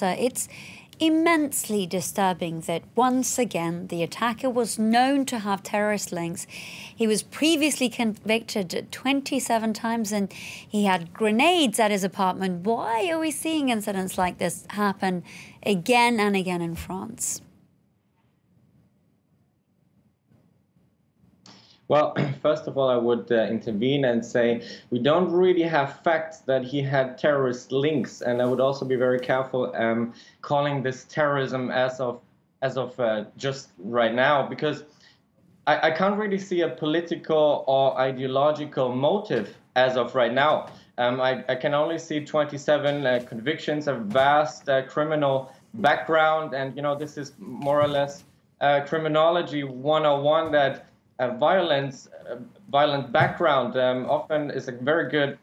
It's immensely disturbing that once again the attacker was known to have terrorist links. He was previously convicted 27 times and he had grenades at his apartment. Why are we seeing incidents like this happen again and again in France? Well, first of all, I would intervene and say we don't really have facts that he had terrorist links, and I would also be very careful calling this terrorism as of just right now, because I can't really see a political or ideological motive as of right now. I can only see 27 convictions, a vast criminal background, and this is more or less criminology 101 that. Violent background often is a very good,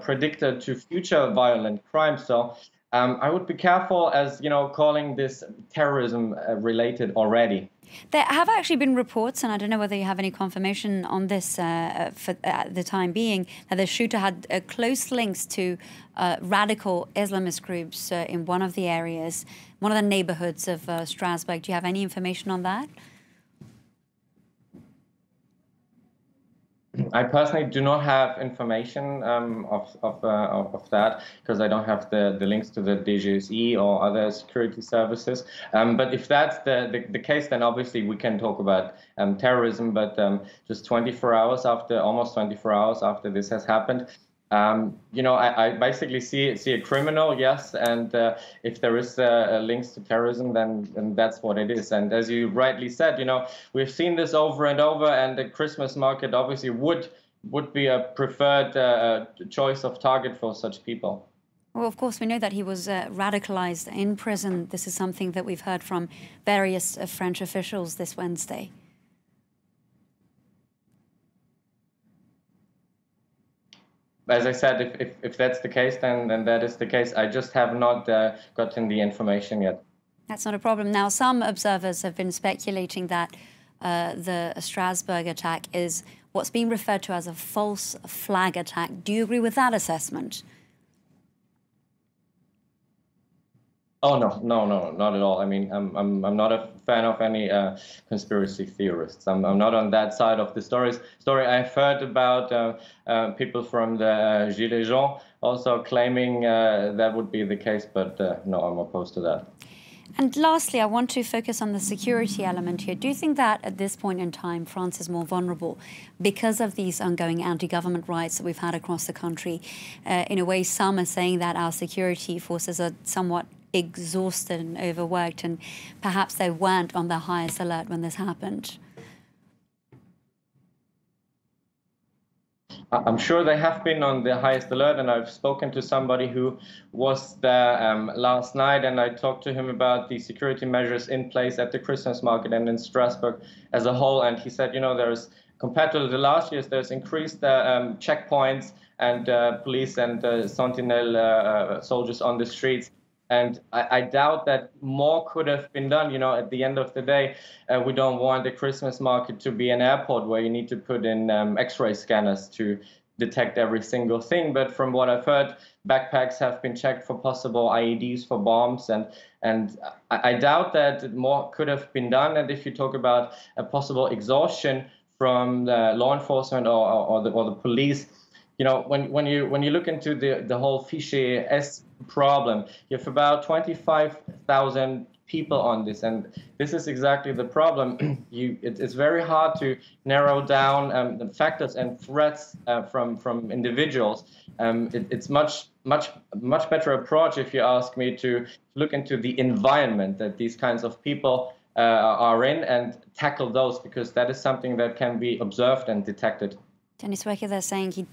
predictor to future violent crime. So I would be careful as, calling this terrorism related already. There have actually been reports, and I don't know whether you have any confirmation on this for the time being, that the shooter had close links to radical Islamist groups in one of the areas, one of the neighborhoods of Strasbourg. Do you have any information on that? I personally do not have information of that, because I don't have the links to the DGSE or other security services. But if that's the case, then obviously we can talk about terrorism. But just 24 hours after, almost 24 hours after this has happened, I basically see a criminal, yes, and if there is links to terrorism, then that's what it is. And as you rightly said, we've seen this over and over, and the Christmas market obviously would be a preferred choice of target for such people. Well, of course, we know that he was radicalized in prison. This is something that we've heard from various French officials this Wednesday. As I said, if that's the case, then that is the case. I just have not gotten the information yet. That's not a problem. Now, some observers have been speculating that the Strasbourg attack is what's being referred to as a false flag attack. Do you agree with that assessment? Oh, no, not at all. I mean, I'm not a fan of any conspiracy theorists. I'm not on that side of the story. I've heard about people from the Gilets jaunes also claiming that would be the case, but no, I'm opposed to that. And lastly, I want to focus on the security element here. Do you think that at this point in time, France is more vulnerable because of these ongoing anti-government riots that we've had across the country? In a way, some are saying that our security forces are somewhat exhausted and overworked, and perhaps they weren't on their highest alert when this happened. I'm sure they have been on the highest alert, and I've spoken to somebody who was there last night, and I talked to him about the security measures in place at the Christmas market and in Strasbourg as a whole, and he said, there's, compared to the last years, there's increased checkpoints and police and sentinel soldiers on the streets. And I doubt that more could have been done. At the end of the day, we don't want the Christmas market to be an airport where you need to put in X-ray scanners to detect every single thing. But from what I've heard, backpacks have been checked for possible IEDs, for bombs. And I doubt that more could have been done. And if you talk about a possible exhaustion from the law enforcement or the police, when you look into the whole Fichier S problem, you have about 25,000 people on this, and this is exactly the problem. It's very hard to narrow down the factors and threats from individuals. It's much better approach, if you ask me, to look into the environment that these kinds of people are in and tackle those, because that is something that can be observed and detected. Dennis Wecker, they're saying he